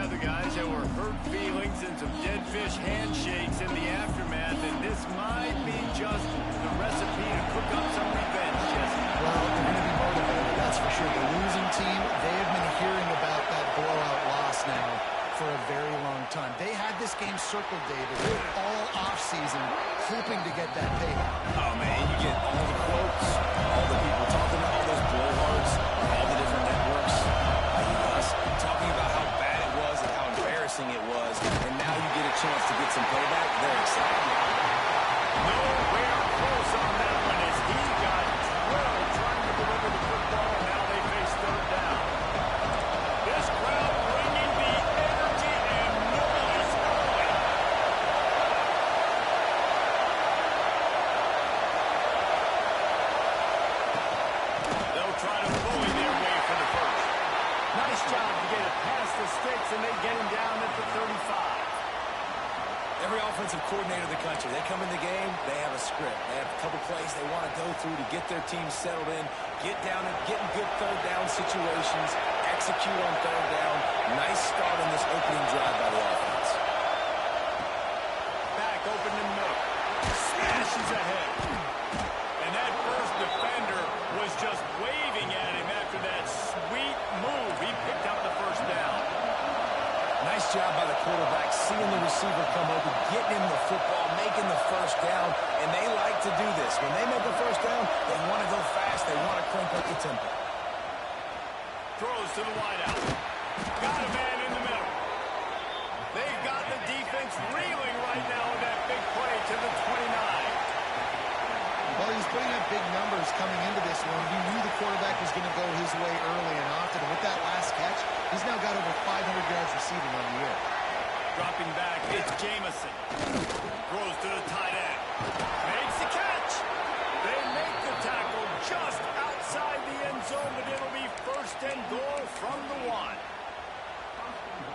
together, guys. There were hurt feelings and some dead fish handshakes in the aftermath, and this might be just the recipe to cook up some revenge, Jesse. Well, they're going to be motivated, that's for sure. The losing team, they have been hearing about that blowout loss now for a very long time. They had this game circled, David, all offseason, hoping to get that payback. Oh, man, you get all the quotes, all the people talking about all those blowhards, all the different networks, us talking about how bad it was and how embarrassing it was, and now you get a chance to get some payback. They're excited. Nowhere close on that one as he got drilled trying to deliver the football. Now they face third down. This crowd bringing the energy and noise early. They'll try to bully their way for the first. Nice job to get it past the sticks, and they get him down at the 35. Every offensive coordinator in the country, they come in the game, they have a script. They have a couple plays they want to go through to get their team settled in, get down and get in good third down situations, execute on third down. Nice start on this opening drive by the offense. Back open in the middle. Smashes ahead. And that first defender was just waving at him after that sweet move. He picked up the first down. Nice job by the quarterback, seeing the receiver come open, getting him the football, making the first down, and they like to do this. When they make a first down, they want to go fast, they want to crank up the tempo. Throws to the wideout. Got a man in the middle. They've got the defense reeling right now with that big play to the 29. Well, he's putting up big numbers coming into this one. You knew the quarterback was going to go his way early and often. And with that last catch, he's now got over 500 yards receiving on the year. Dropping back, it's Jamison. Throws to the tight end. Makes the catch. They make the tackle just outside the end zone, but it'll be first and goal from the 1.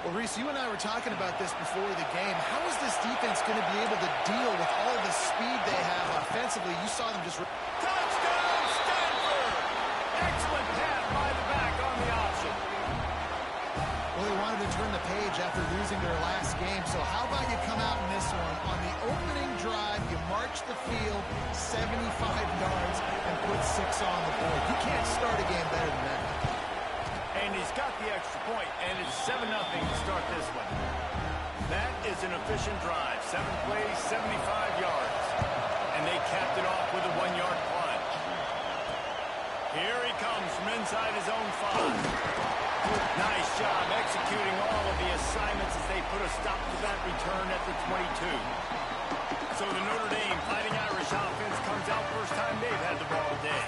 Well, Reese, you and I were talking about this before the game. How is this defense going to be able to deal with all the speed they have offensively? You saw them just... Touchdown, Stanford! Excellent pass by the back on the option. Well, they wanted to turn the page after losing their last game, so how about you come out in this one? On the opening drive, you march the field 75 yards and put 6 on the board. You can't start a game better than that. And he's got the extra point, and it's 7-0 to start this one. That is an efficient drive. 7 plays, 75 yards. And they capped it off with a 1-yard plunge. Here he comes from inside his own 5. Nice job executing all of the assignments as they put a stop to that return at the 22. So the Notre Dame Fighting Irish offense comes out first time they've had the ball today.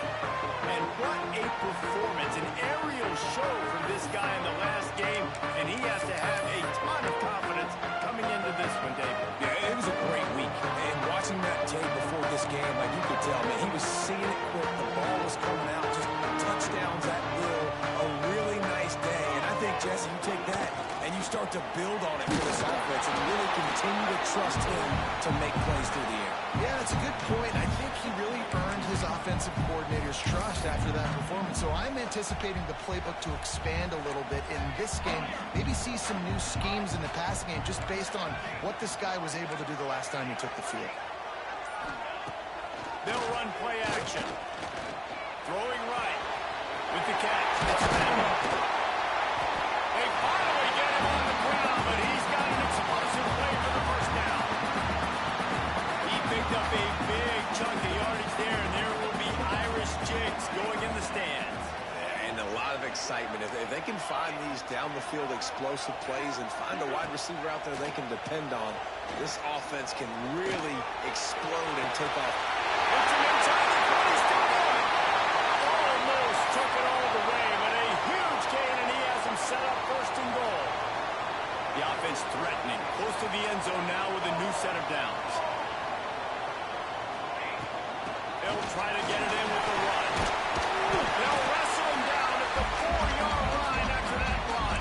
And what a performance, an aerial show from this guy in the last game, and he has to have a ton of confidence coming into this one, David. Yeah, it was a great week, and watching that tape before this game, like you could tell, man, he was seeing it quick, the ball was coming out, just touchdowns at will, a really nice day, and I think, Jesse, you take that, and you start to build on it for this offense, and really continue to trust him to make plays through the air. Yeah, that's a good point. I think he really earned his offensive coordinator's trust after that performance. So I'm anticipating the playbook to expand a little bit in this game. Maybe see some new schemes in the passing game just based on what this guy was able to do the last time he took the field. They'll run play action. Throwing right with the catch. It's Randall. They finally get him on the ground, but he's got an explosive play for the first down. He picked up a big chunk of yardage there, and there will be Irish jigs going in the stands. And a lot of excitement. If they can find these down-the-field explosive plays and find a wide receiver out there they can depend on, this offense can really explode and take off. It's an inside the 20, still going. Almost took it all the way, but a huge gain, and he has him set up first and goal. The offense threatening, close to the end zone now with a new set of downs. They'll try to get it in with the run. They'll wrestle him down at the 4-yard line after that run.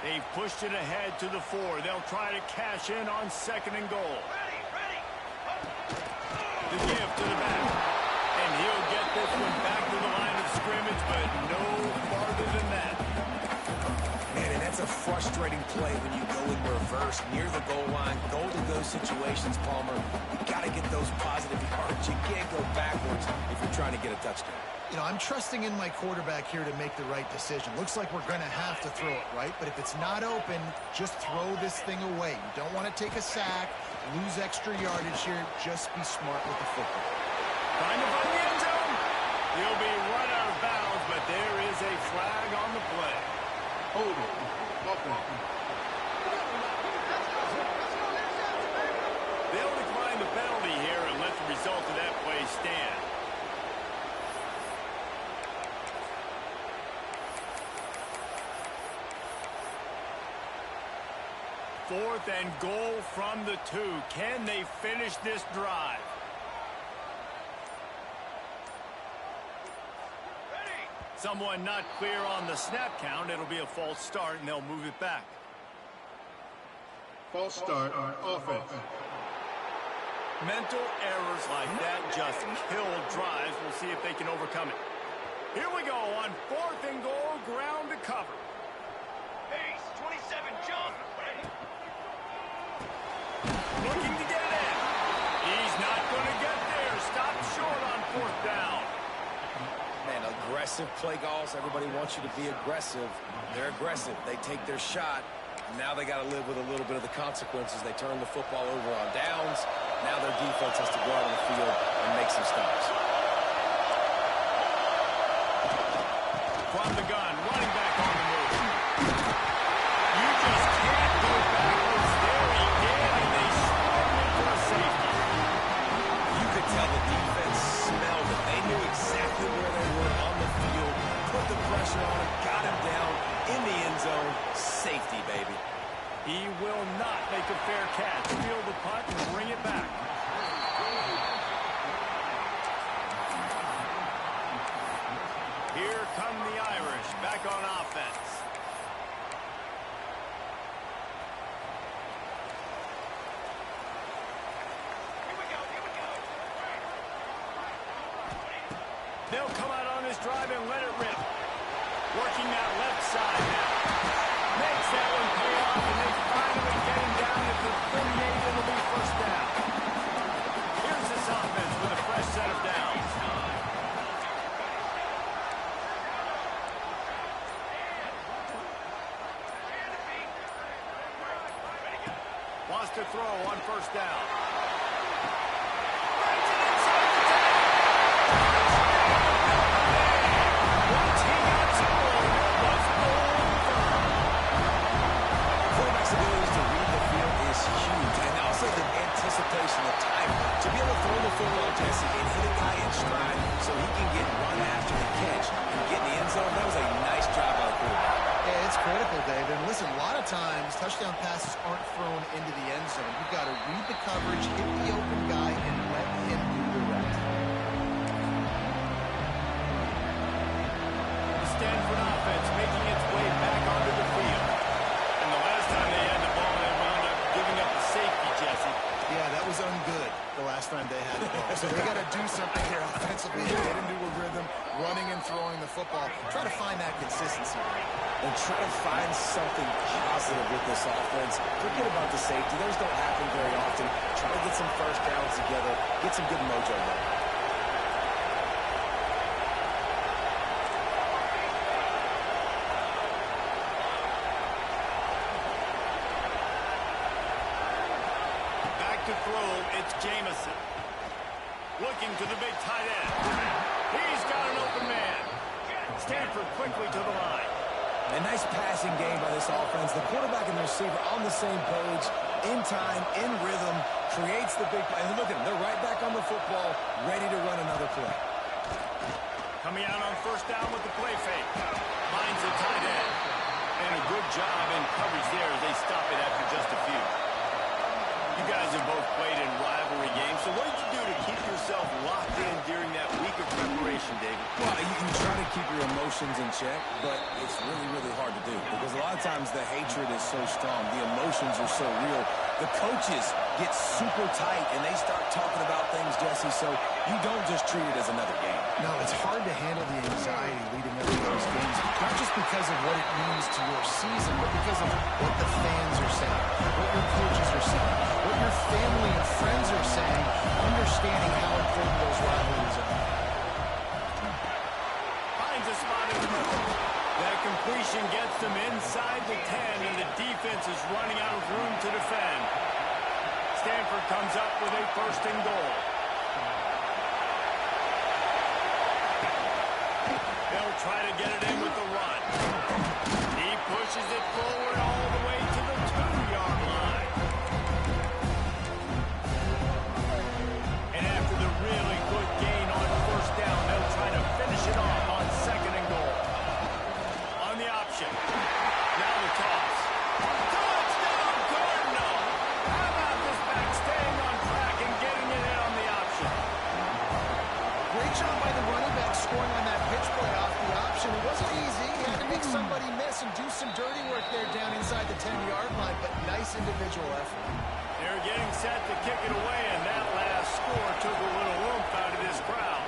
They've pushed it ahead to the 4. They'll try to cash in on 2nd and goal. The give to the back. And he'll get this one back to the line of scrimmage, but no farther than that. Man, and that's a frustrating play when you go in reverse near the goal line. Goal-to-go situations, Palmer. You got to get those positive yards. You can't go backwards if you're trying to get a touchdown. You know, I'm trusting in my quarterback here to make the right decision. Looks like we're going to have to throw it, right? But if it's not open, just throw this thing away. You don't want to take a sack, lose extra yardage here. Just be smart with the football. Trying to find the end zone. He'll be run out of bounds, but there is a flag on the play. Hold it. They'll decline the penalty here and let the result of that play stand. Fourth and goal from the 2. Can they finish this drive? Someone not clear on the snap count. It'll be a false start, and they'll move it back. False start on offense. Mental errors like that just kill drives. We'll see if they can overcome it. Here we go on 4th and goal, ground to cover. Pace, 27, jump. Looking to get it in. He's not going to get there. Stopped short on 4th down. Man, aggressive play calls. Everybody wants you to be aggressive. They're aggressive. They take their shot. Now they got to live with a little bit of the consequences. They turn the football over on downs. Now their defense has to go out on the field and make some stops. From the gun, running back on the move. You just can't go backwards. There he did, and they swarmed him for a safety. You could tell the defense smelled it. They knew exactly where they were on the field, put the pressure on him, got him down in the end zone. Safety, baby. He will not make a fair catch. Field the punt and bring it back. Here come the Irish back on offense. They'll come out on this drive and let it rip. Working that left side now. Makes that one pay off, and they finally get him down at the 38. It'll be 1st down. Here's this offense with a fresh set of downs. Wants to throw on 1st down. The time to be able to throw the football, Jesse, and hit a guy in stride so he can get run after the catch and get in the end zone. That was a nice job by the quarterback. Yeah, it's critical, Dave. And listen, a lot of times touchdown passes aren't thrown into the end zone. You've got to read the coverage, hit the open guy, and let him do the rest. The Stanford offense making its way back onto the field. And the last time they had the ball, they wound up giving up a safety, Jesse. Yeah, that was ungood the last time they had the ball. So they got to do something here offensively to get into a rhythm, running and throwing the football. Try to find that consistency. And try to find something positive with this offense. Forget about the safety. Those don't happen very often. Try to get some 1st downs together. Get some good mojo there. To throw, it's Jamison. Looking to the big tight end. He's got an open man. Stanford quickly to the line. A nice passing game by this offense. The quarterback and the receiver on the same page, in time, in rhythm, creates the big play. And look at them. They're right back on the football, ready to run another play. Coming out on 1st down with the play fake. Finds a tight end. And a good job in coverage there as they stop it after just a few. You guys have both played in rivalry games, so what did you do to keep yourself locked in during that week of preparation, David? Well, you try to keep your emotions in check, but it's really, really hard to do because a lot of of times the hatred is so strong, the emotions are so real, the coaches get super tight and they start talking about things, Jesse, so you don't just treat it as another game. No, it's hard to handle the anxiety leading up to those games, not just because of what it means to your season, but because of what the fans are saying, what your coaches are saying, what your family and friends are saying, understanding how important those rivalries are. Finds a spot in the middle. That completion gets them inside the 10, and the defense is running out of room to defend. Stanford comes up with a first and goal. They'll try to get it in with the run. He pushes it forward all the way to the 2-yard line. And after the really good gain on first down, they'll try to finish it off on second and goal. On the option. Now the toss. Touchdown, Cardinal! How about this back staying on track and getting it in on the option? Great job by the running back scoring on that pitch play off the option. It wasn't easy. He had to make somebody miss and do some dirty work there down inside the 10-yard line, but nice individual effort. They're getting set to kick it away, and that last score took a little oomph out of this crowd.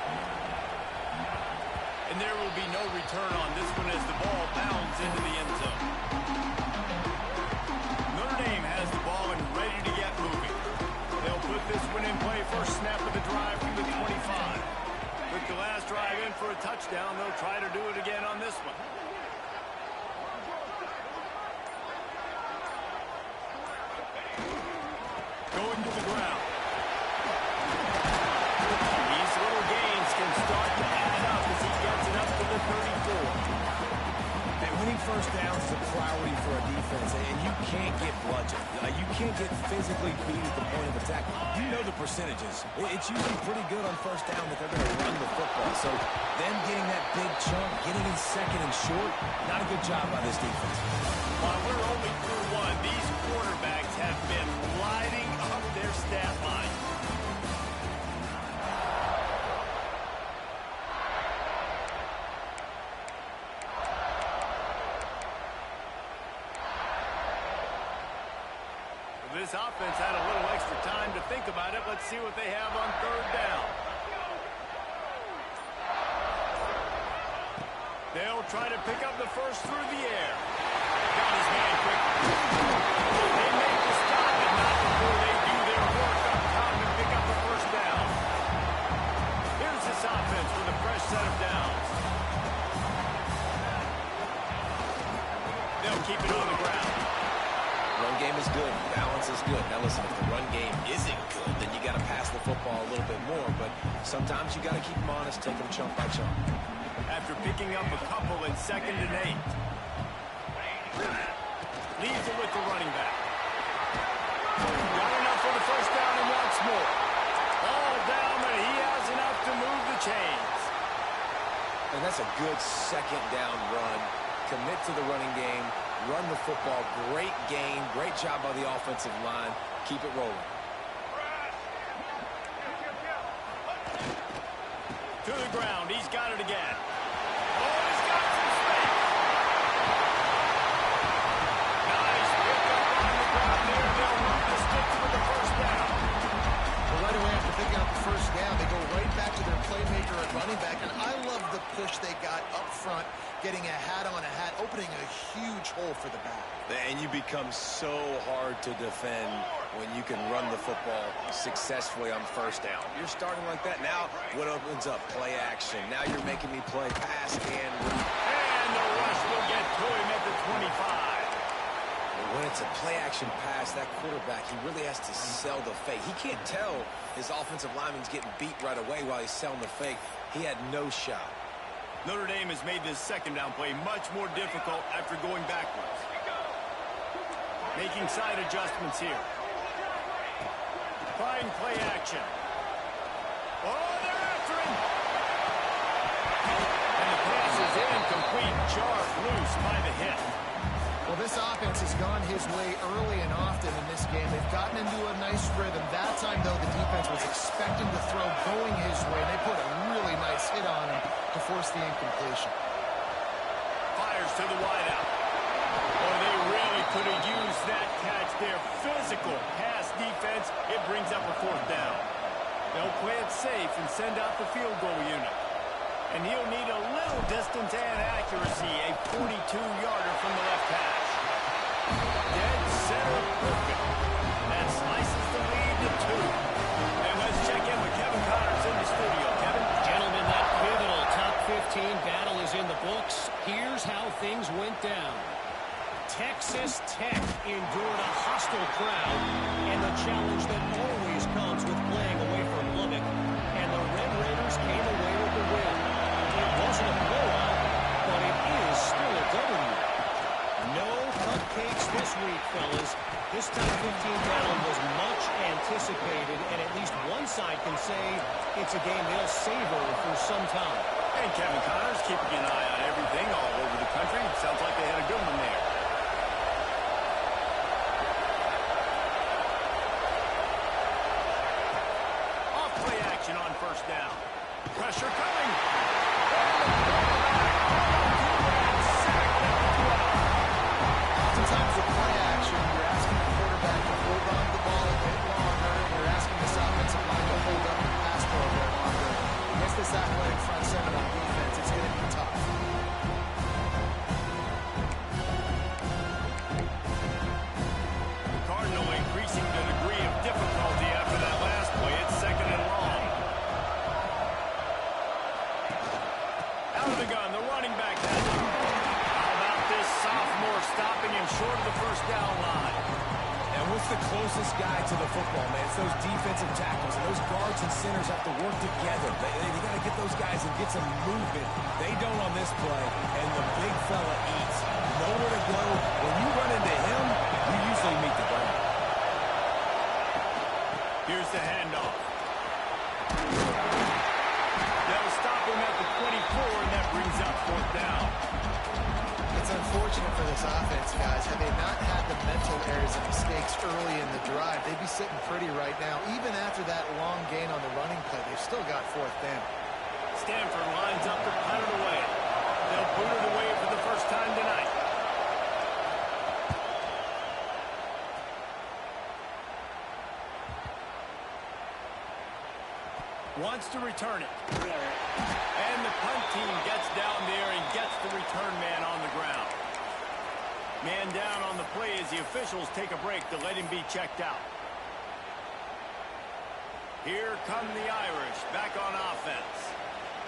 And there will be no return on this one as the ball bounds into the end zone. Notre Dame has the ball and ready to get moving. They'll put this one in play first snap of the drive from the 25. With the last drive in for a touchdown, they'll try to do it again on this one. Going to the ground. These little gains can start to add up as he gets it up to the 34. And winning first downs is a priority for a defense, and you can't get bludgeoned. You can't get physically beat at the point of attack. You know the percentages. It's usually pretty good on first down that they're going to run the football. So them getting that big chunk, getting in second and short, not a good job by this defense. While we're only through one, these quarterbacks have been lighting up their stat line. This offense had a little extra time to think about it. Let's see what they have on third down. They'll try to pick up the first through the air. Got his man quickly. They make the stop, and not before they do their work up top and pick up the first down. Here's this offense with a fresh set of downs. They'll keep it on the ground. Run game is good. Balance is good. Now listen, if the run game isn't good, then you got to pass the football a little bit more. But sometimes you got to keep them honest, take them chunk by chunk. After picking up a couple in 2nd and 8. Leaves it with the running back. Got enough for the first down and wants more. Ball down, but he has enough to move the chains. And that's a good second down run. Commit to the running game. Run the football. Great game. Great job by the offensive line. Keep it rolling. To the ground. He's got it again. Oh, he's got some space. Nice pick up on the ground there. They'll move the sticks with the first down. Well, right away after picking up the first down, they go right back to their playmaker at running back. And I love the push they got up front, getting a hat on a hat, opening a huge hole for the back. And you become so hard to defend when you can run the football successfully on first down. You're starting like that. Now what opens up? Play action. Now you're making me play pass and route. And the rush will get to him at the 25. When it's a play-action pass, that quarterback, he really has to sell the fake. He can't tell his offensive lineman's getting beat right away while he's selling the fake. He had no shot. Notre Dame has made this second down play much more difficult after going backwards. Making side adjustments here. Trying play action. Oh, they're after him! And the pass is incomplete. Jarred loose by the hit. Well, this offense has gone his way early and often in this game. They've gotten into a nice rhythm. That time, though, the defense was expecting the throw going his way. They put a really nice hit on him to force the incompletion. Fires to the wideout. Oh, could have used that catch there. Physical pass defense. It brings up a fourth down. They'll play it safe and send out the field goal unit. And he'll need a little distance and accuracy. A 42-yarder from the left hash. Dead center perfect. That slices the lead to 2. And let's check in with Kevin Connors in the studio. Kevin? Gentlemen, that pivotal top 15 battle is in the books. Here's how things went down. Texas Tech endured a hostile crowd and the challenge that always comes with playing away from Lubbock. And the Red Raiders came away with the win. It wasn't a blowout, but it is still a W. No cupcakes this week, fellas. This top 15 battle was much anticipated, and at least one side can say it's a game they'll savor for some time. And Kevin Connors keeping an eye on everything all over the country. Sounds like they had a good one there. Off-play action on first down. Pressure coming. Oftentimes with play action, you're asking the quarterback to hold on to the ball a bit longer, and you're asking this offensive line to hold up the pass for a bit longer. Against this athletic front seven on defense, it's going to be tough. The Cardinal increasing the degree of difficulty after that last play. It's second and long. Out of the gun, the running back has it. How about this sophomore stopping him short of the first down line? And what's the closest guy to the football, man? It's those defensive tackles, and those guards and centers have to work together. They got to get those guys and get some movement. They don't on this play, and the big fella eats. Nowhere to go. When you run into him, you usually meet the ground. Here's the handoff. They'll stop him at the 24, and that brings up fourth down. It's unfortunate for this offense, guys. Had they not had the mental errors and mistakes early in the drive, they'd be sitting pretty right now. Even after that long gain on the running play, they've still got fourth down. Stanford lines up to punt it away. They'll boot it away for the first time tonight. Wants to return it. And the punt team gets down there and gets the return man on the ground. Man down on the play as the officials take a break to let him be checked out. Here come the Irish back on offense.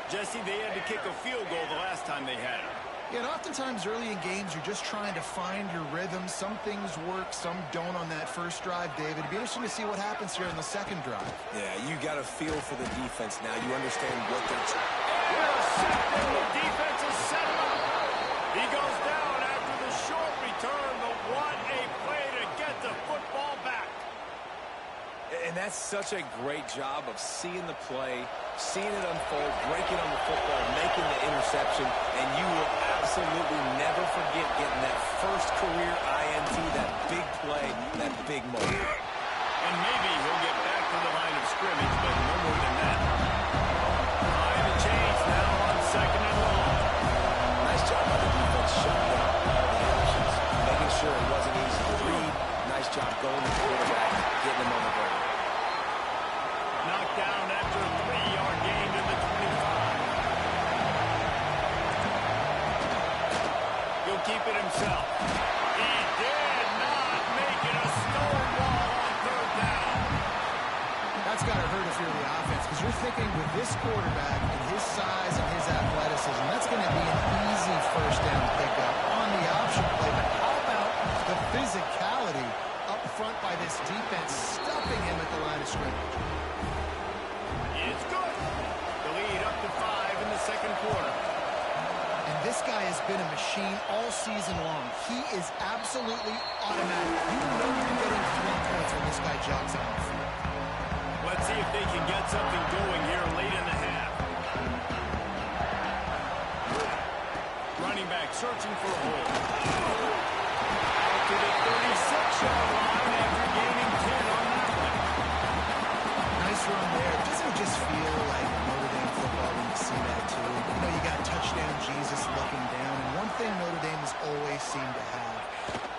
Jesse, they had to kick a field goal the last time they had it. Yeah, and oftentimes early in games, you're just trying to find your rhythm. Some things work, some don't on that first drive, David. It'd be interesting to see what happens here in the second drive. Yeah, you got a feel for the defense now. You understand what they're trying. Intercepted. The defense is set up. He goes down after the short return, but what a play to get the football back. And that's such a great job of seeing the play, seeing it unfold, breaking on the football, making the interception, and you will absolutely never forget getting that first career INT, that big play, that big moment. And maybe he'll get back to the line of scrimmage, but no more than that. Line to change now on second and long. Nice job by the defense, shutting down all the actions, making sure it wasn't easy to read. Nice job going to the quarterback, getting him on the ground. Knocked down after a 3-yard gain to the 25. He'll keep it himself. He did not make it a stonewall on third down. That's got to hurt if you're the offense, because you're thinking with this quarterback and his size and his athleticism, that's going to be an easy first down pickup on the option play. But how about the physicality up front by this defense, stuffing him at the line of scrimmage? It's good. The lead up to 5 in the second quarter. And this guy has been a machine all season long. He is absolutely automatic. You know you're getting 3 points when this guy jogs on the field. Let's see if they can get something going here late in the half. Running back searching for a hole. Out to the 36-yard line after gaining 10 on that one. Nice run there. Doesn't it just feel like Notre Dame football when you see that too? You know, you got touchdown Jesus looking down. And one thing Notre Dame has always seemed to have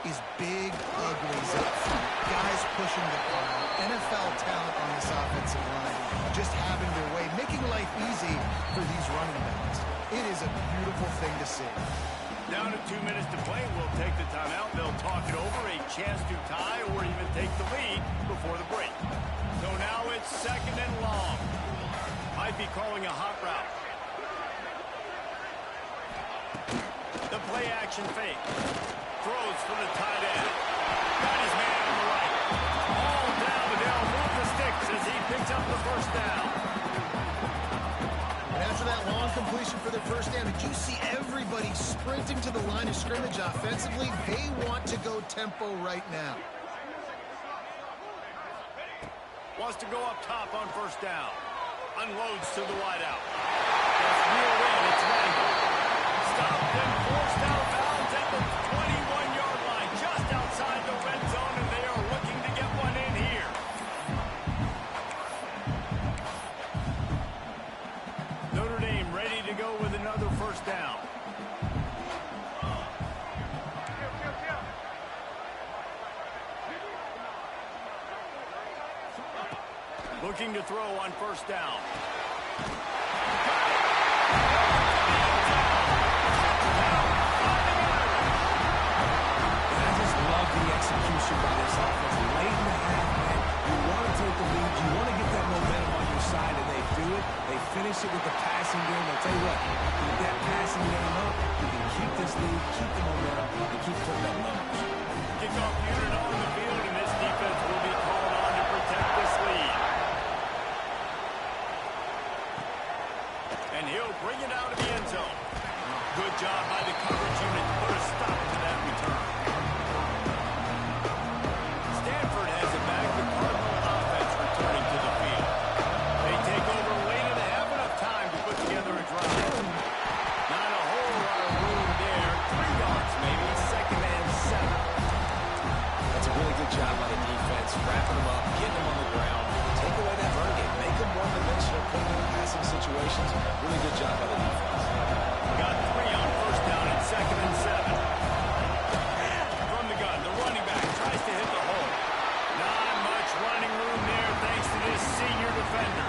is big uglies up front. Guys pushing the pile. NFL talent on this offensive line. Just having their way, making life easy for these running backs. It is a beautiful thing to see. Down to 2 minutes to play. We'll take the timeout. They'll talk it over. A chance to tie or even take the lead before the break. So now it's 2nd and long. Might be calling a hot route. The play action fake. Throws for the tight end. Got his man on the right. All down, but they'll move the sticks as he picks up the first down. And after that long completion for their first down, did you see everybody sprinting to the line of scrimmage offensively? They want to go tempo right now. Wants to go up top on first down. Unloads to the wideout. That's reeled in. It's Randall. Stopped and forced out of bounds at the 21-yard line, just outside the red zone, and they are looking to get one in here. Notre Dame ready to go with another first down. Looking to throw on first down. I just love the execution by this offense. Late in the half, man, you want to take the lead. You want to get that momentum on your side, and they do it. They finish it with the passing game. I'll tell you what, keep that passing game up. You can keep this lead, keep the momentum, and keep putting up numbers. Kickoff unit on the field, and this defense will be called on to protect this lead. And he'll bring it out of the end zone. Good job by the coverage unit to put a stop to that return. Stanford has it back. The Cardinal offense returning to the field. They take over late in the half, enough time to put together a drive. Not a whole lot of room there. 3 yards maybe. 2nd and 7. That's a really good job by the defense, wrapping them up, getting them on the ground, take away that run game, make them one-dimensional, put them in passing situations. Really good job by the defense. Got 3 on first down and 2nd and 7. From the gun, the running back tries to hit the hole. Not much running room there thanks to this senior defender.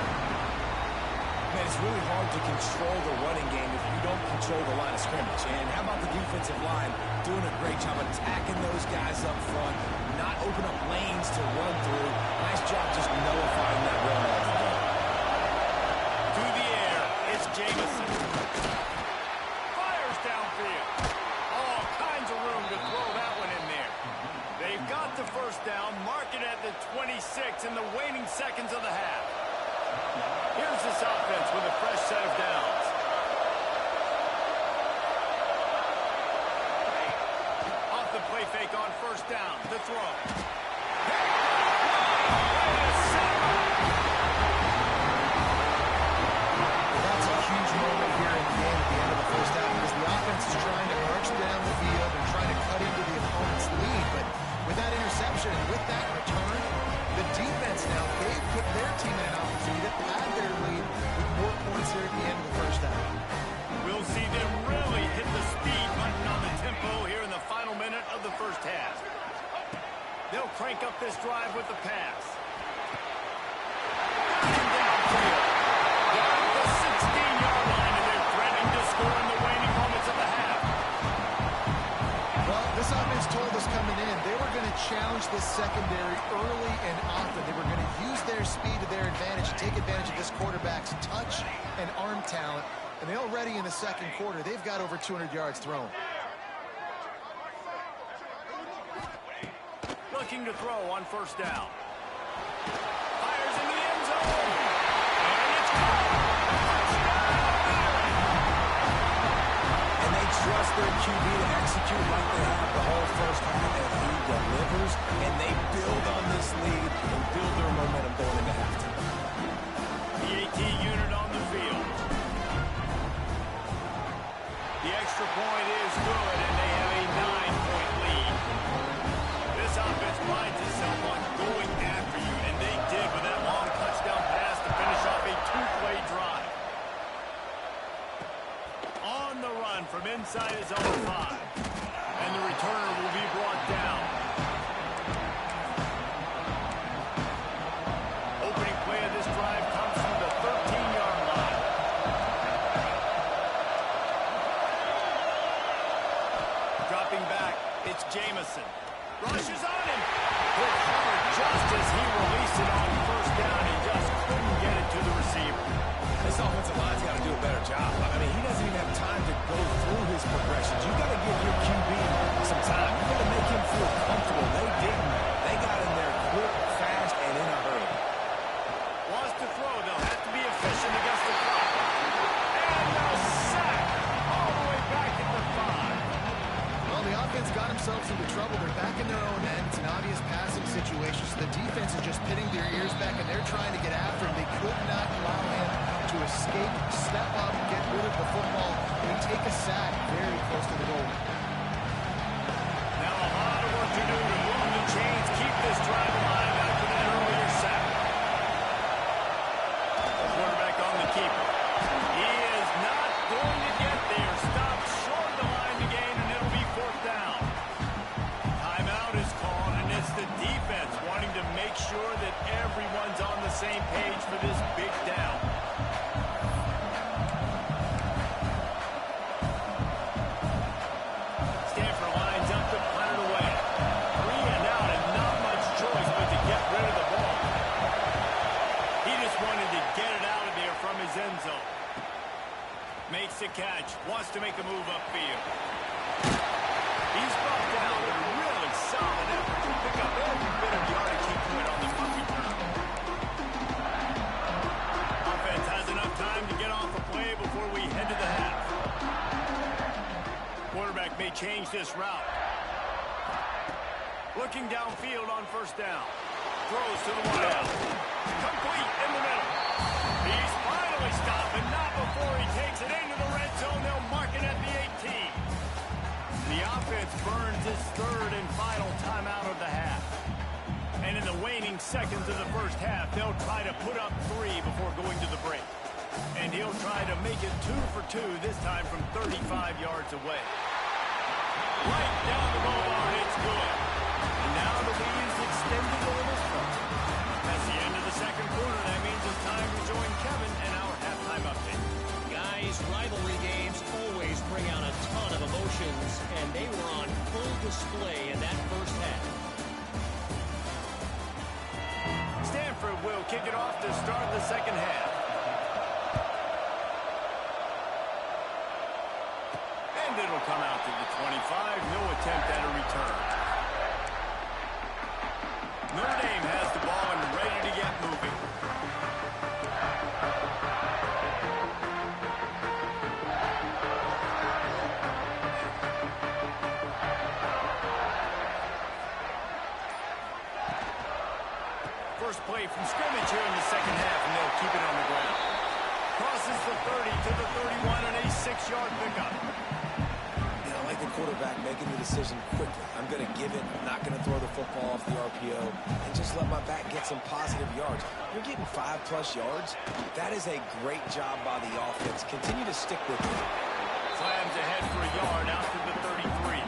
Man, it's really hard to control the running game if you don't control the line of scrimmage. And how about the defensive line doing a great job attacking those guys up front, not open up lanes to run through. Nice job just nullifying that run off the gun. To the air, it's Jamison. Fires downfield. All kinds of room to throw that one in there. They've got the first down, mark it at the 26 in the waning seconds of the half. Here's this offense with a fresh set of downs. Off the play fake on first down, the throw. That's a huge moment here in the game at the end of the first half because the offense is trying to march down the field and trying to cut into the opponent's lead. But with that interception and with that return, the defense now, they've put their team in an opportunity to pad their lead with more points here at the end of the first half. We'll see them really hit the speed button on the tempo here in the final minute of the first half. They'll crank up this drive with the pass. Downfield. Down at the 16-yard line, and they're threatening to score in the waning moments of the half. Well, this offense told us coming in, they were going to challenge this secondary early and often. They were going to use their speed to their advantage and take advantage of this quarterback's touch and arm talent. And they already in the second quarter, they've got over 200 yards thrown. Looking to throw on first down. Fires in the end zone. And it's caught. And they trust their QB to execute like they have the whole first half, and he delivers, and they build on this lead and build their momentum going into halftime. The AT unit on the field. The extra point is good, and they have a 9-point lead. This offense prides itself on going after you, and they did with that long touchdown pass to finish off a 2-play drive. On the run from inside his own 5. And the returner will be brought down. Rushes on him. Hit hard just as he released it on first down. He just couldn't get it to the receiver. This offensive line's got to do a better job. I mean, he doesn't even have time to go through his progressions. You got to give your QB some time. You got to make him feel comfortable. They didn't. They got in there quick, fast, and in a hurry. Wants to throw. They'll have to be efficient against the clock. And a sack all the way back at the 5. Well, the offense got themselves into trouble. They're back in their own end. It's an obvious passing situation, so the defense is just pitting their ears back, and they're trying to get after him. They could not allow him to escape, step up, get rid of the football, and take a sack very close to the goal. Now a lot of work to do to move the chains, keep this drive alive after that earlier sack. The quarterback on the keeper. He is not going to get there. Stopped short of the line to gain, and it'll be 4th down. Timeout is called, and it's the defense wanting to make sure that everyone's on the same page for this big down. Stanford lines up to punt it away. 3 and out, and not much choice but to get rid of the ball. He just wanted to get it out of there from his end zone. Makes the catch. Wants to make a move upfield. He's brought down with a really solid effort to pick up every bit of yardage he could on the punt return. Offense has enough time to get off a play before we head to the half. Quarterback may change this route. Looking downfield on first down. Throws to the wideout. Complete in the middle. He's finally stopped, but not before he takes it into the red zone. They'll mark it at the 18. The offense burns its 3rd and final timeout of the half. And in the waning seconds of the first half, they'll try to put up 3 before going to the break. And he'll try to make it 2 for 2, this time from 35 yards away. Right down the goal line, it's good. And now the lead is extended a little further. That's the end of the second quarter. That means it's time to join Kevin and our halftime update. Guys, rivalry games always bring out a ton of emotions, and they were on full display in that first half. Stanford will kick it off to start the second half. And it'll come out to the 25. No attempt at a return. Notre Dame has the ball and ready to get moving. First play from scrimmage here in the second half, and they'll keep it on the ground. Crosses the 30 to the 31 on a 6-yard pickup. I like the quarterback making the decision quickly. I'm going to give it. I'm not going to throw the football off the RPO and just let my back get some positive yards. You're getting 5+ yards. That is a great job by the offense. Continue to stick with it. Slams ahead for a yard out to the 33.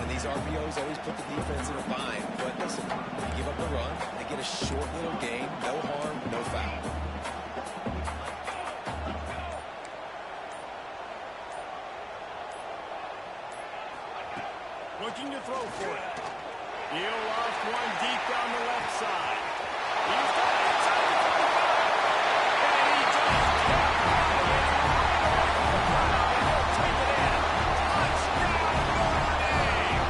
And these RPOs always put the defense in a bind. But listen, you give up the run, they get a short little gain, no harm, no foul. Looking to throw for it. He'll loft one deep down the left side. He's got it inside the 25. And he just kept navigating right over the crowd. And he'll take it in. Touchdown, Notre Dame.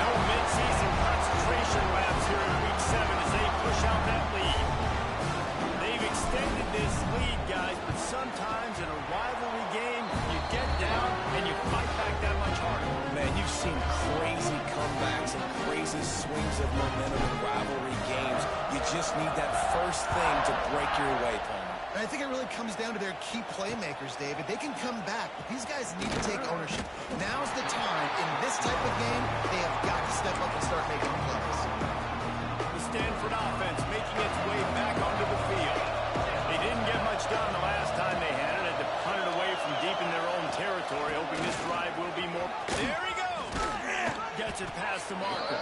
No midseason concentration laps here in Week 7 as they push out that lead. They've extended this lead, guys, but sometimes in a rivalry game, you get down and you fight back that much harder. Man, you've seen crazy comebacks and crazy swings of momentum in rivalry games. You just need that first thing to break your way, Palmer. And I think it really comes down to their key playmakers, David. They can come back, but these guys need to take ownership. Now's the time. In this type of game, they have got to step up and start making plays. The Stanford offense making its way back onto the field. They didn't get much done the last time they had it. Had to punt it away from deep in their own territory, hoping this drive will be more. There he goes! Gets it past the marker.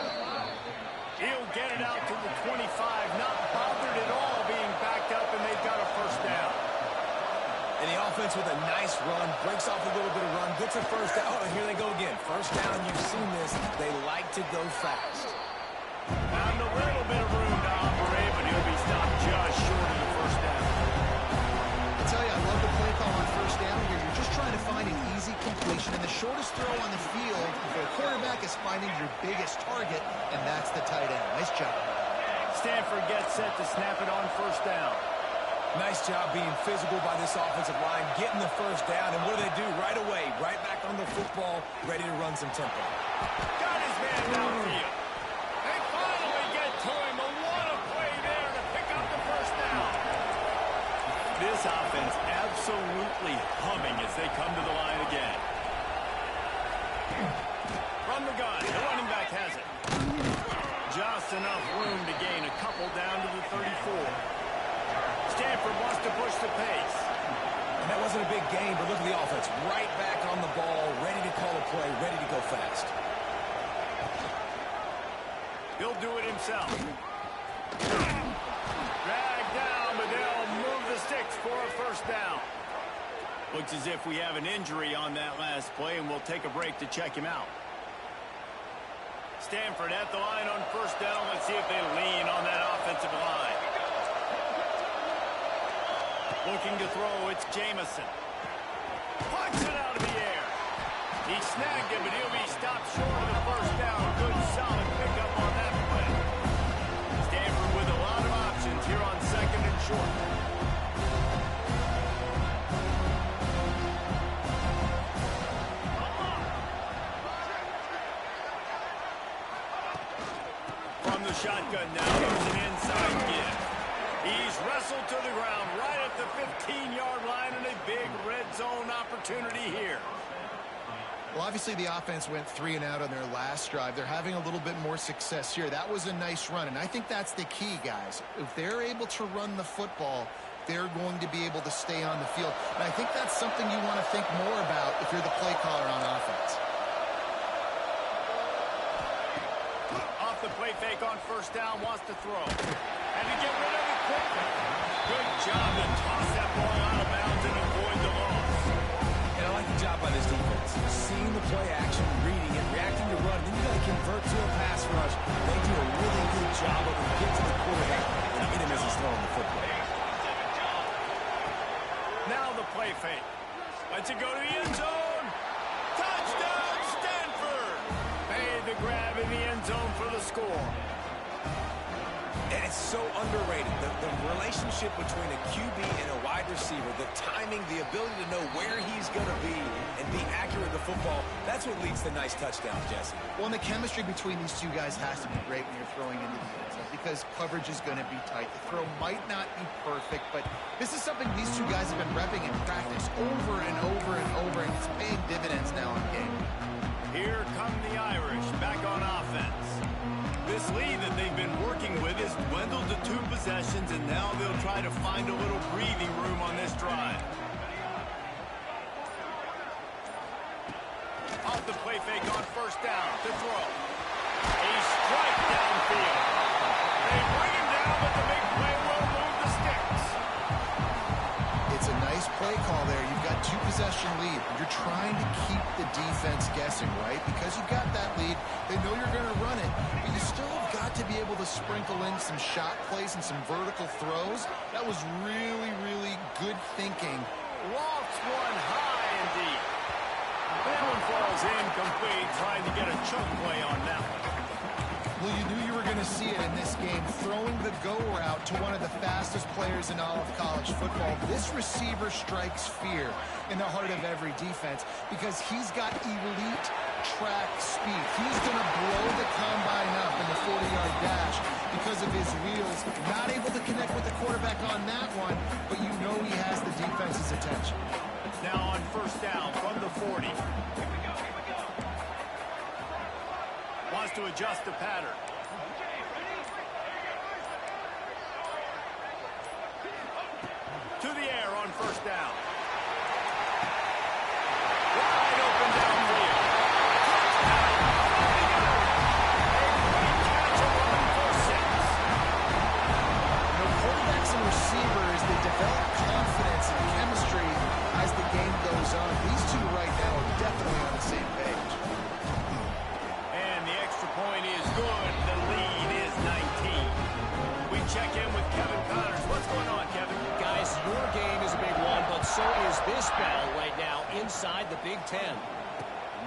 He'll get it out to the 25, not bothered at all being backed up, and they've got a first down. And the offense with a nice run, breaks off a little bit of run, gets a first down. Oh, here they go again. First down, you've seen this. They like to go fast. Found a little bit of room to operate, but he'll be stopped just short of the first down. I tell you, I love the play call on first down here. You're just trying to find an easy completion, and the shortest throw on the field for a quarterback is finding your biggest target, and that's the tight end. Nice job. Stanford gets set to snap it on first down. Nice job being physical by this offensive line, getting the first down, and what do they do right away? Right back on the football, ready to run some tempo. Got his man downfield. They finally get to him. What a play there to pick up the first down. This offense absolutely humming as they come to the line again. From the gun, the running back has it. Just enough room to gain a couple down to the 34. Stanford wants to push the pace. And that wasn't a big gain, but look at the offense. Right back on the ball, ready to call a play, ready to go fast. He'll do it himself. Drag down, but they'll move the sticks for a first down. Looks as if we have an injury on that last play, and we'll take a break to check him out. Stanford at the line on first down. Let's see if they lean on that offensive line. Looking to throw, it's Jamison. Punts it out of the air. He snagged it, but he'll be stopped short of the first down. Good, solid pickup on that play. Stanford with a lot of options here on second and short. From the shotgun now, there's an inside give. He's wrestled to the ground right at the 15-yard line, and a big red zone opportunity here. Well, obviously the offense went 3 and out on their last drive. They're having a little bit more success here. That was a nice run, and I think that's the key, guys. If they're able to run the football, they're going to be able to stay on the field. And I think that's something you want to think more about if you're the play caller on offense. Off the play fake on first down, wants to throw. And to get rid of it quickly. Good job to toss that ball out of bounds and avoid the loss. And I like the job by this defense. Seeing the play action, reading it, reacting to run, then you got to convert to a pass rush. They do a really good job of it. Get to the quarterback and hit him as he's throwing the football. Now the play fake. Lets it go to the end zone. Touchdown, Stanford! Made the grab in the end zone for the score. And it's so underrated. The relationship between a QB and a wide receiver, the timing, the ability to know where he's going to be and be accurate with the football, that's what leads to nice touchdowns, Jesse. Well, and the chemistry between these two guys has to be great when you're throwing into the end zone because coverage is going to be tight. The throw might not be perfect, but this is something these two guys have been repping in practice over and over and over, and it's paying dividends now in game. Here come the Irish back on offense. This lead that they've been working with is dwindled to 2 possessions, and now they'll try to find a little breathing room on this drive. Off the play fake on first down to throw. A strike downfield. They bring him down, but the big play will move the sticks. It's a nice play call there. You've got 2-possession lead. You're trying to keep the defense guessing, right? Because you've got that lead, they know you're going to run it, but you still have got to be able to sprinkle in some shot plays and some vertical throws. That was really, really good thinking. Lofts one high and deep. That one falls incomplete, trying to get a chunk play on that one. Well, you knew you were going to see it in this game, throwing the go route to one of the fastest players in all of college football. This receiver strikes fear in the heart of every defense because he's got elite track speed. He's going to blow the combine up in the 40-yard dash because of his wheels. Not able to connect with the quarterback on that one, but you know he has the defense's attention. Now on first down from the 40. Wants to adjust the pattern. To the air on first down. Wide open downfield. Quarterbacks and receivers, they develop confidence and chemistry as the game goes on. These two right now are definitely on the same page. And the extra point this battle right now inside the Big Ten.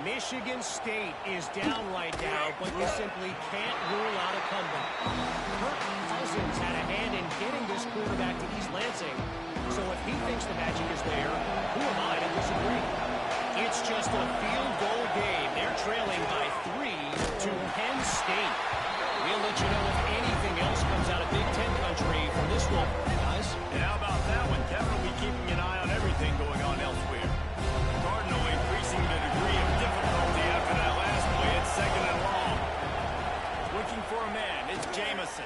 Michigan State is down right now, but you simply can't rule out a comeback. Kirk Cousins had a hand in getting this quarterback to East Lansing, so if he thinks the magic is there, who am I to disagree? It's just a field goal game. They're trailing by 3 to Penn State. We'll let you know if anything else comes out of Big Ten country from this one, guys. And how about that one, Kevin? Will be keeping an eye on everything going on elsewhere. Cardinal increasing the degree of difficulty after that last play at 2nd and long. Looking for a man, it's Jamison.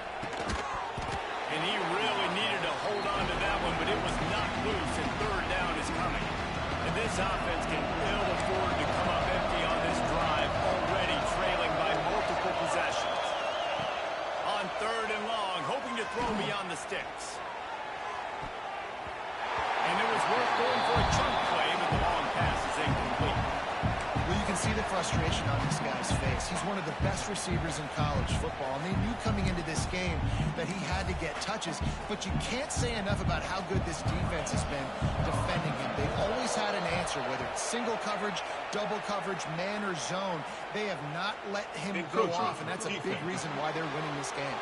And he really needed to hold on to that one, but it was knocked loose, and 3rd down is coming. And this offense can ill afford to come up empty on this drive, already trailing by multiple possessions. On 3rd and long, hoping to throw beyond the sticks. And it was worth going for a chunk play, but the long pass is incomplete. Well, you can see the frustration on this guy's face. He's one of the best receivers in college football, and they knew coming into this game that he had to get touches, but you can't say enough about how good this defense has been defending him. They've always had an answer, whether it's single coverage, double coverage, man, or zone. They have not let him go off, and that's a big reason why they're winning this game.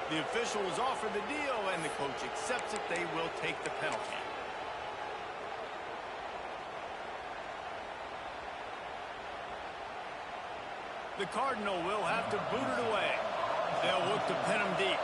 The officials offer the deal, and the coach accepts it. They will take the penalty. The Cardinal will have to boot it away. They'll look to pin him deep.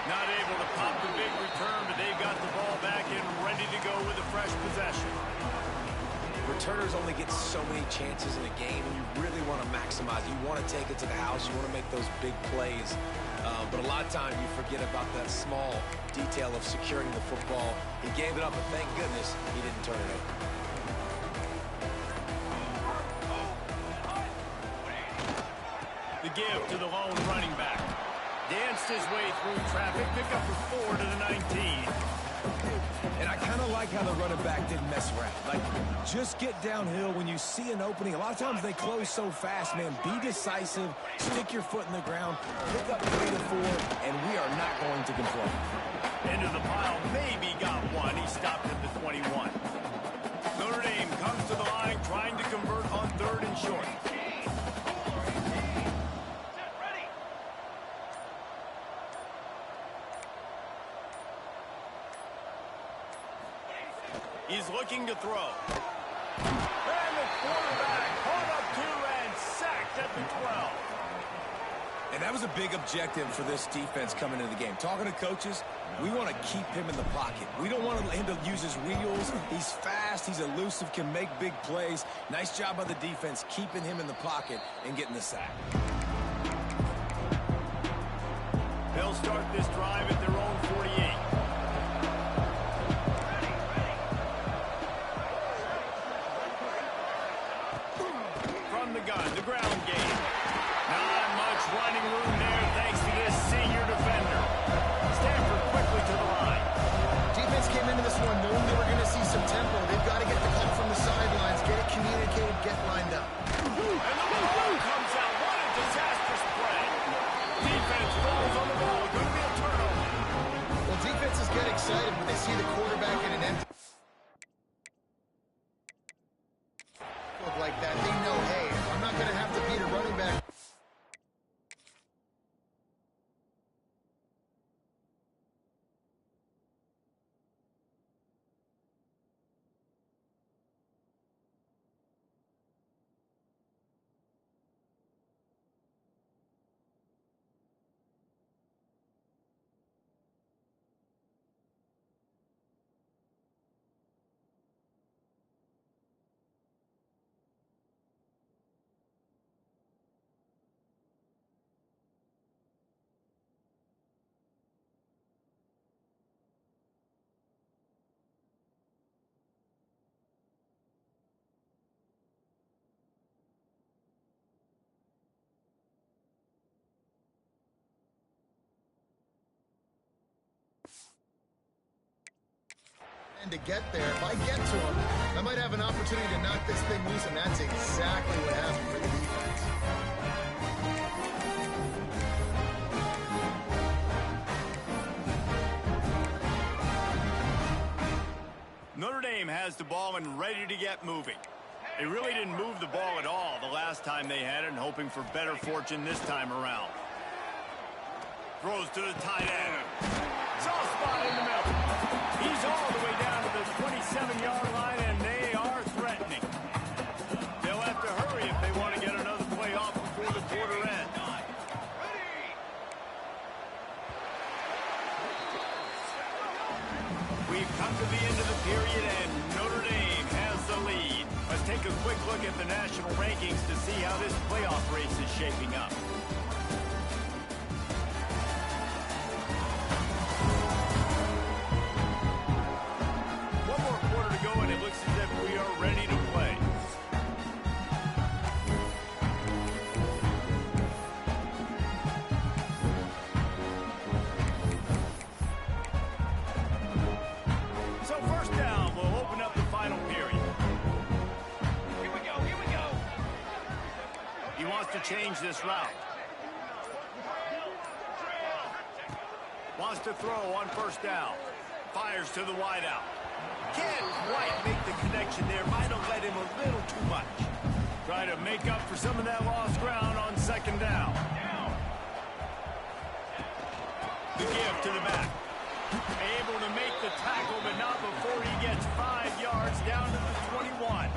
Not able to pop the big return, but they've got the ball back and ready to go with a fresh possession. Returners only get so many chances in a game, and you really want to maximize. You want to take it to the house. You want to make those big plays. But a lot of times you forget about that small detail of securing the football. He gave it up, but thank goodness he didn't turn it over. The give to the lone running back. Danced his way through traffic, pick up for 4 to the 19. And I kind of like how the running back didn't mess around. Like, just get downhill when you see an opening. A lot of times they close so fast, man. Be decisive, stick your foot in the ground, pick up 3 to 4, and we are not going to control. Into the pile, maybe got one. He stopped at the 21. Notre Dame comes to the line, trying to convert on 3rd and short. He's looking to throw. And the quarterback caught up to and sacked at the 12. And that was a big objective for this defense coming into the game. Talking to coaches, we want to keep him in the pocket. We don't want him to use his wheels. He's fast, he's elusive, can make big plays. Nice job by the defense keeping him in the pocket and getting the sack. They'll start this drive at their own 48. From the gun, the ground game. Not much running room there thanks to this senior defender. Stanford quickly to the line. Defense came into this one knowing they were going to see some tempo. They've got to get the call from the sidelines, get it communicated, get lined up. And the ball comes out. What a disastrous play. Defense falls on the ball. Going to be a turnover. Well, defenses get excited when they see the quarterback in an empty field like that. They know, hey, I'm not going to have to beat a running back. And to get there, if I get to him, I might have an opportunity to knock this thing loose, and that's exactly what happened for the defense. Notre Dame has the ball and ready to get moving. They really didn't move the ball at all the last time they had it, and hoping for better fortune this time around. Throws to the tight end. Soft spot in the middle. He's all the way down to the 27-yard line, and they are threatening. They'll have to hurry if they want to get another play off before the quarter ends. We've come to the end of the period, and Notre Dame has the lead. Let's take a quick look at the national rankings to see how this playoff race is shaping up. One more quarter to go, and it looks as if we are ready to play. So first down, we'll open up the final period. Here we go, here we go. He wants to change this route. Wants to throw on first down. Fires to the wideout. Can't quite make the connection there. Might have led him a little too much. Try to make up for some of that lost ground on second down. The give to the back. Able to make the tackle, but not before he gets 5 yards down to the 21.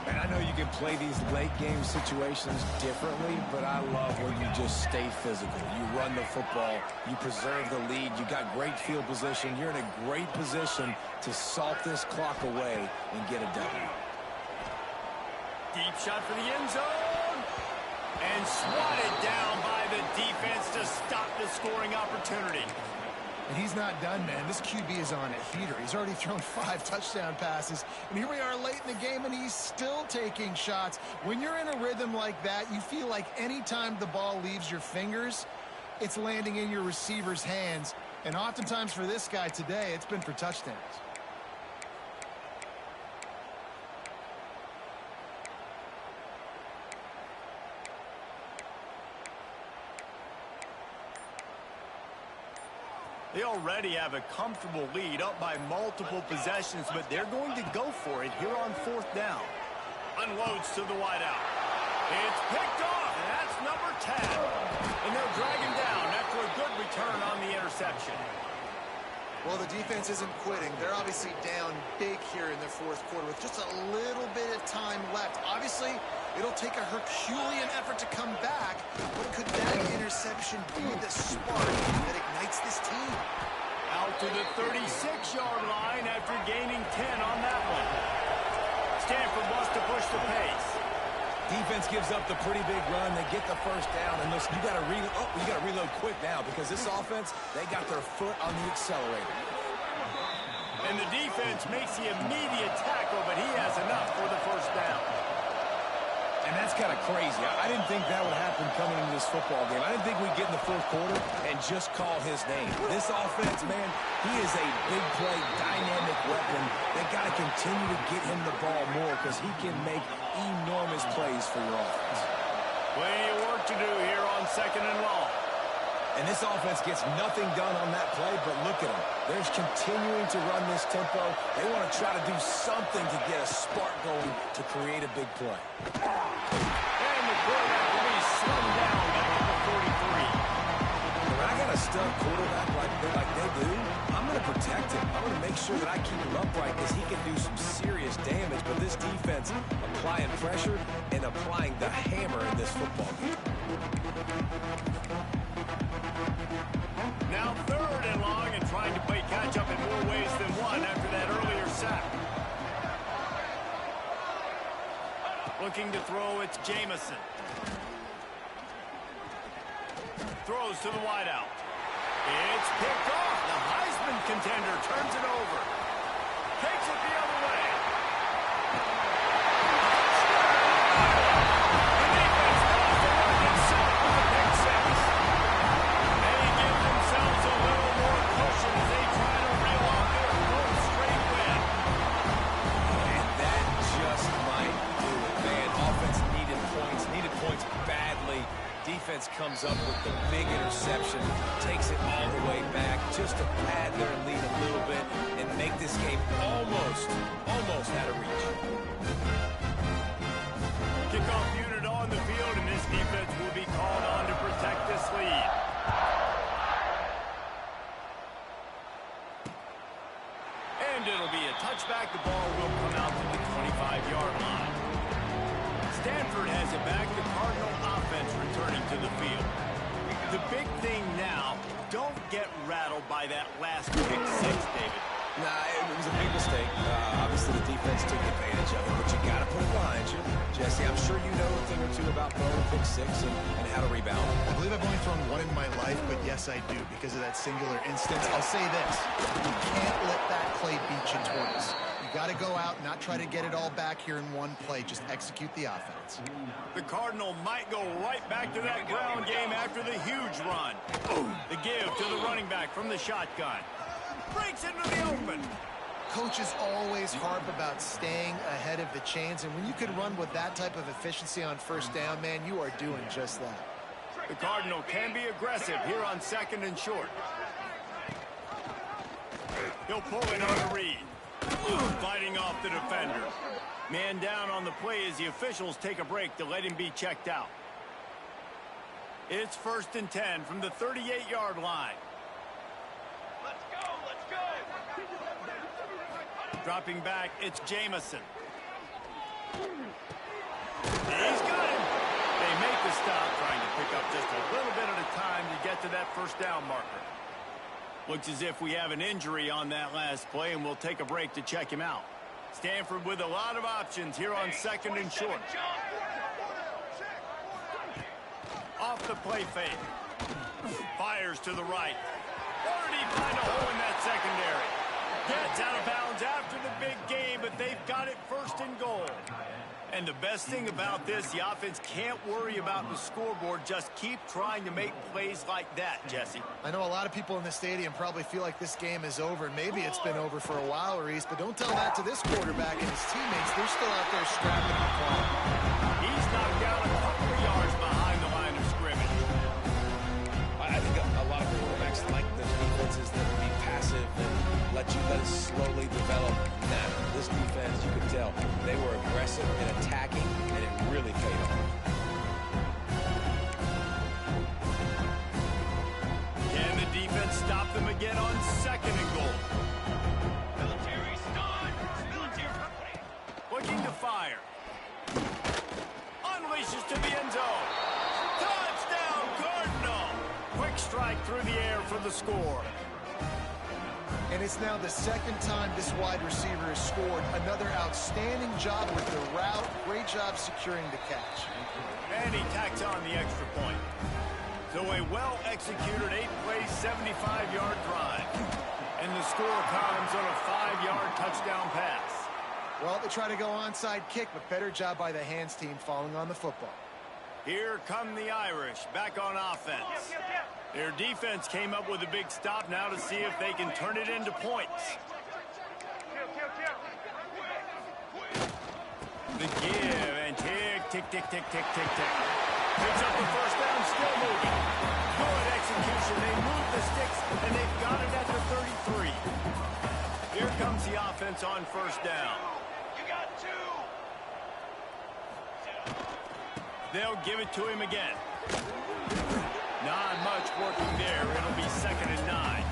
And I know you can play these late-game situations differently, but I love when you just stay physical. You run the football, you preserve the lead, you got great field position. You're in a great position to salt this clock away and get a W. Deep shot for the end zone. And swatted down by the defense to stop the scoring opportunity. And he's not done, man. This QB is on a heater. He's already thrown 5 touchdown passes. And here we are late in the game, and he's still taking shots. When you're in a rhythm like that, you feel like any time the ball leaves your fingers, it's landing in your receiver's hands. And oftentimes for this guy today, it's been for touchdowns. They already have a comfortable lead, up by multiple possessions, but they're going to go for it here on fourth down. Unloads to the wideout. It's picked off, and that's number 10. And they'll drag him down after a good return on the interception. Well, the defense isn't quitting. They're obviously down big here in the fourth quarter with just a little bit of time left. Obviously, it'll take a Herculean effort to come back, but could that interception be the spark that ignites this team? Out to the 36-yard line after gaining 10 on that one. Stanford wants to push the pace. Defense gives up the pretty big run. They get the first down, and listen, you got to reload quick now because this offense, they got their foot on the accelerator. And the defense makes the immediate tackle, but he has enough for the first down. And that's kind of crazy. I didn't think that would happen coming into this football game. I didn't think we'd get in the fourth quarter and just call his name. This offense, man, he is a big play, dynamic weapon. They got to continue to get him the ball more because he can make enormous plays for your offense. Plenty of work to do here on second and long. And this offense gets nothing done on that play, but look at them. They're just continuing to run this tempo. They want to try to do something to get a spark going to create a big play. And the quarterback will be slung down back at the 43. When I got a stud quarterback like they do, I'm going to protect him. I'm going to make sure that I keep him upright because he can do some serious damage. But this defense applying pressure and applying the hammer in this football game. Now third and long and trying to play catch-up in more ways than one after that earlier sack. Looking to throw, it's Jamison. Throws to the wideout. It's picked off. The Heisman contender turns it over. Takes it the other way. The defense calls the work and set with a pick six. They give themselves a little more cushion as they try to reel off their fourth defense comes up with the big interception, takes it all the way back just to pad their lead a little bit and make this game almost out of reach. Kickoff unit on the field, and this defense will be called on to protect this lead. And it'll be a touchback. The ball will come out to the 25-yard line. Stanford has it back. The Cardinal offense returning to the field. The big thing now, don't get rattled by that last pick six, David. Nah, it was a big mistake. Obviously, the defense took advantage of it, but you got to put it behind you. Jesse, I'm sure you know a thing or two about throwing pick six and how to rebound. I believe I've only thrown one in my life, but yes, I do because of that singular instance. I'll say this. You can't let that play beat you twice. You got to go out, not try to get it all back here in one play. Just execute the offense. The Cardinal might go right back to that ground game after the huge run. The give to the running back from the shotgun. Breaks into the open. Coaches always harp about staying ahead of the chains, and when you can run with that type of efficiency on first down, man, you are doing just that. The Cardinal can be aggressive here on 2nd and short. He'll pull it on a read. Fighting off the defender. Man down on the play as the officials take a break to let him be checked out. It's 1st and 10 from the 38-yard line. Dropping back, it's Jamison. He's got him. They make the stop, trying to pick up just a little bit at a time to get to that first down marker. Looks as if we have an injury on that last play, and we'll take a break to check him out. Stanford with a lot of options here on 2nd and short. Off the play fake. Fires to the right. Where did he find a hole in that secondary? Gets out of bounds after the big game, but they've got it 1st and goal. And the best thing about this, the offense can't worry about the scoreboard. Just keep trying to make plays like that, Jesse. I know a lot of people in the stadium probably feel like this game is over. Maybe it's been over for a while, Reese, but don't tell that to this quarterback and his teammates. They're still out there scrapping and clawing. He's knocked down a couple of yards behind the line of scrimmage. I think a lot of quarterbacks like those defenses that would be passive and let it slowly develop. Now, this defense, you could tell, they were aggressive and attacking, and it really paid off. Can the defense stop them again on 2nd and goal? Military stun. Military company. Looking to fire. Unleashes to the end zone. Touchdown, Cardinal! Quick strike through the air for the score. And it's now the 2nd time this wide receiver has scored. Another outstanding job with the route. Great job securing the catch. And he tacks on the extra point. So a well-executed 8-play, 75-yard drive. And the score comes on a 5-yard touchdown pass. Well, they try to go onside kick, but better job by the hands team falling on the football. Here come the Irish back on offense. Their defense came up with a big stop now to see if they can turn it into points. The give and tick, tick, tick, tick, tick, tick, tick. Picks up the first down, still moving. Good execution. They move the sticks, and they've got it at the 33. Here comes the offense on 1st down. You got 2. They'll give it to him again. Not much working there. It'll be 2nd and 9.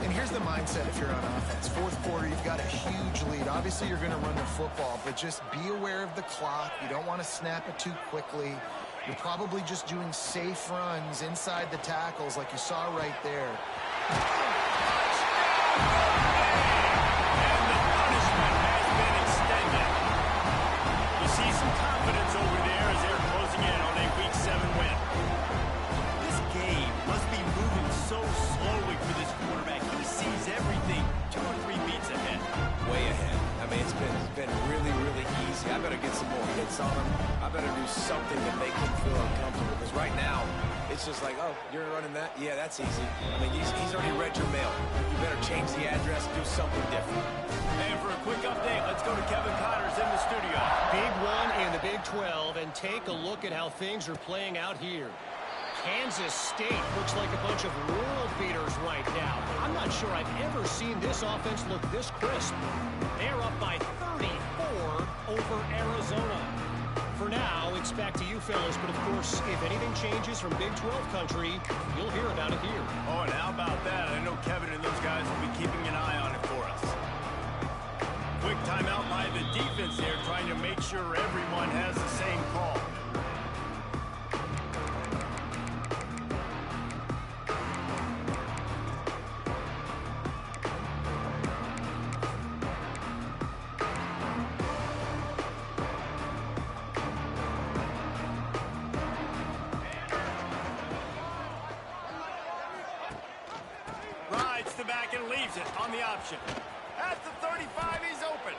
And here's the mindset if you're on offense. 4th quarter, you've got a huge lead. Obviously, you're going to run the football, but just be aware of the clock. You don't want to snap it too quickly. You're probably just doing safe runs inside the tackles like you saw right there. And the punishment has been extended. You see some confidence over there as they're closing in on a Week 7 win. This game must be moving so slowly for this quarterback. He sees everything 2 or 3 beats ahead. Way ahead. I mean, it's been really, really easy. I better get some more hits on him. I better do something to make him feel uncomfortable, because right now, it's it's just like, oh, you're running that? Yeah, that's easy. I mean, he's already read your mail. You better change the address, do something different. And for a quick update, let's go to Kevin Connors in the studio. Big one in the Big 12, and take a look at how things are playing out here. Kansas State looks like a bunch of world beaters right now. I'm not sure I've ever seen this offense look this crisp. They're up by 34 over Arizona. For now, it's back to you fellas, but of course, if anything changes from Big 12 country, you'll hear about it here. Oh, and how about that? I know Kevin and those guys will be keeping an eye on it for us. Quick timeout by the defense here, trying to make sure everyone has the same call. Rides the back and leaves it on the option. At the 35, he's open.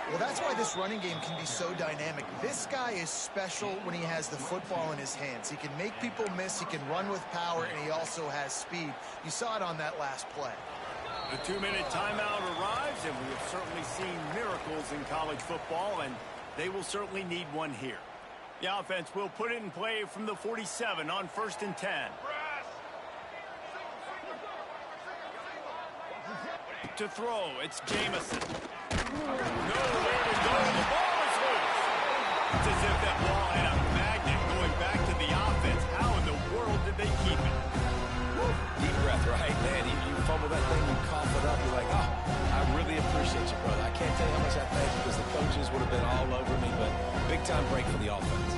Well, that's why this running game can be so dynamic. This guy is special when he has the football in his hands. He can make people miss, he can run with power, and he also has speed. You saw it on that last play. The 2-minute timeout arrives, and we have certainly seen miracles in college football, and they will certainly need one here. The offense will put it in play from the 47 on 1st and 10. To throw, it's Jamison. Nowhere to go, the ball is loose. It's as if that ball had a magnet going back to the offense. How in the world did they keep it? Deep breath, right? Man, you fumble that thing, you cough it up, you're like, oh, I really appreciate you, brother. I can't tell you how much I thank you because the coaches would have been all over me, but big-time break for the offense.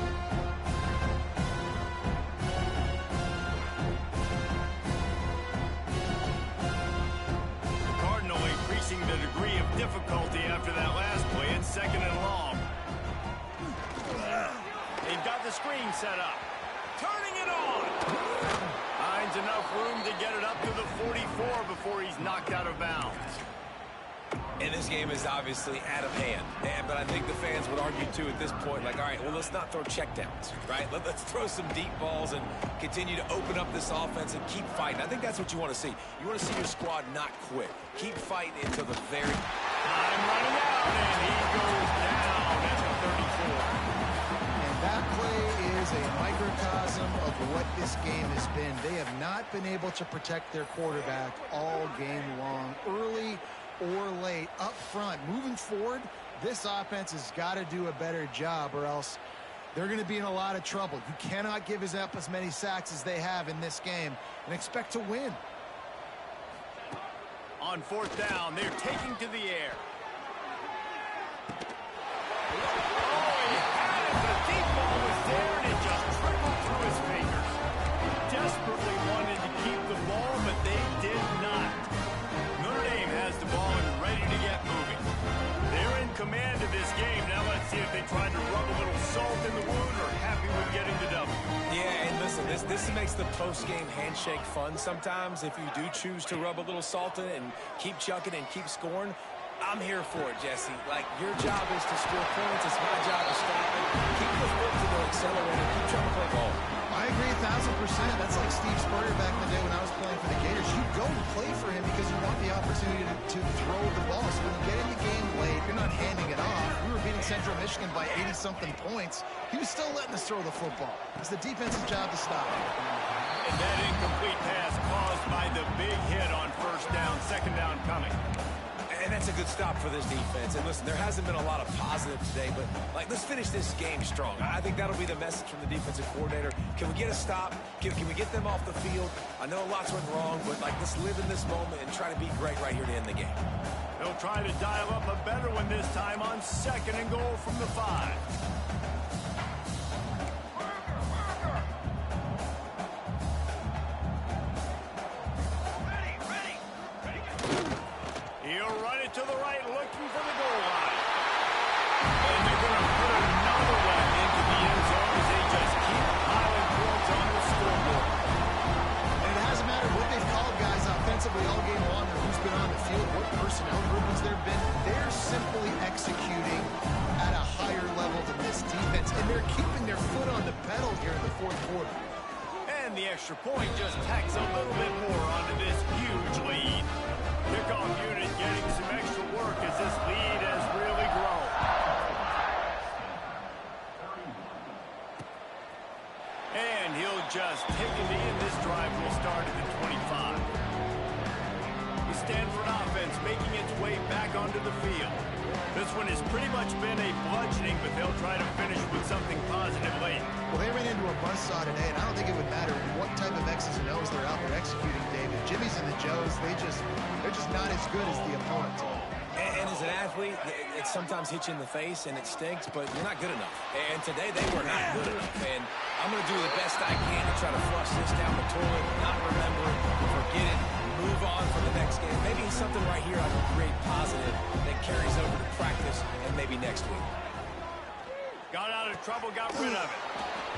The degree of difficulty after that last play. It's 2nd and long. They've got the screen set up. Turning it on. Finds enough room to get it up to the 44 before he's knocked out of bounds. And this game is obviously out of hand. But I think the fans would argue, too, at this point, like, all right, well, let's not throw checkdowns, right? Let's throw some deep balls and continue to open up this offense and keep fighting. I think that's what you want to see. You want to see your squad not quit. Keep fighting until the very... Time running out, and he goes down at the 34. And that play is a microcosm of what this game has been. They have not been able to protect their quarterback all game long. Early or late, up front, moving forward, this offense has got to do a better job or else they're going to be in a lot of trouble. You cannot give up as many sacks as they have in this game and expect to win. On 4th down, they're taking to the air. Oh, he had it. The deep ball was there, and it just trickled through his fingers. Desperately wanted to keep the ball, but they did not. Notre Dame has the ball and ready to get moving. They're in command of this game. Now let's see if they try to rub a little salt in the wound or happy with getting the double. Yeah, and listen, this makes the post-game handshake fun sometimes if you do choose to rub a little salt in it and keep chucking and keep scoring. I'm here for it, Jesse. Like, your job is to score points. It's my job to stop it. Keep the foot to the accelerator. Keep trying to play ball. I agree 1,000%. That's like Steve Spurrier back in the day when I was playing for the Gators. You go and play for him because you want the opportunity to throw the ball. So when you get in the game late, you're not handing it off. We were beating Central Michigan by 80-something points. He was still letting us throw the football. It's the defense's job to stop it. And that incomplete pass caused by the big hit on 1st down, 2nd down coming. And that's a good stop for this defense. And listen, there hasn't been a lot of positive today, but like, let's finish this game strong. I think that'll be the message from the defensive coordinator. Can we get a stop? Can we get them off the field? I know lots went wrong, but like, let's live in this moment and try to be great right here to end the game. They'll try to dial up a better one this time on 2nd and goal from the 5. He'll run it to the right, looking for the goal line. And they're going to put another one into the end zone as they just keep piling points on the scoreboard. And it hasn't mattered what they've called guys offensively all game long or who's been on the field, what personnel groupings there have been. They're simply executing at a higher level than this defense. And the extra point just tacks a little bit more onto this huge lead. Kickoff unit getting some extra work as this lead has really grown. And he'll just take it in. This drive will start at the 25. The Stanford offense making its way back onto the field. This one has pretty much been a bludgeoning, but they'll try to finish with something positive late. Well, they ran into a buzzsaw today, and I don't think it would matter what type of X's and O's they're out there executing, David. Jimmy's and the Joes, they're just not as good as the opponent. And as an athlete, it sometimes hits you in the face, and it stinks, but you're not good enough. And today, they were not good enough. And I'm going to do the best I can to try to flush this down the toilet, not remember it, forget it, move on for the next game. Maybe something right here I can create positive that carries over to practice and maybe next week. Got out of trouble, got rid of it.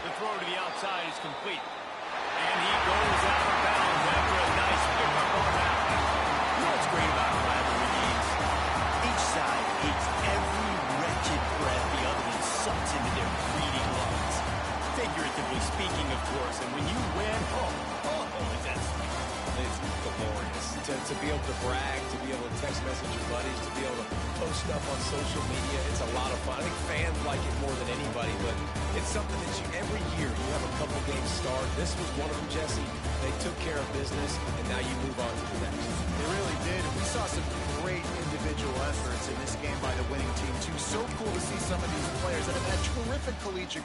The throw to the outside is complete. And he goes out of bounds after a nice pickup on that. You know what's great about rivalry games? Each side hates every wretched breath the other one sucks into their bleeding lungs. Figuratively speaking, of course. And when you win, It's glorious. To be able to brag, to be able to text message your buddies, to be able to post stuff on social media, it's a lot of fun. I think fans like it more than anybody, but it's something that every year you have a couple games start. This was one of them, Jesse. They took care of business, and now you move on to the next. They really did. We saw some great individual efforts in this game by the winning team, too. So cool to see some of these players that have had terrific collegiate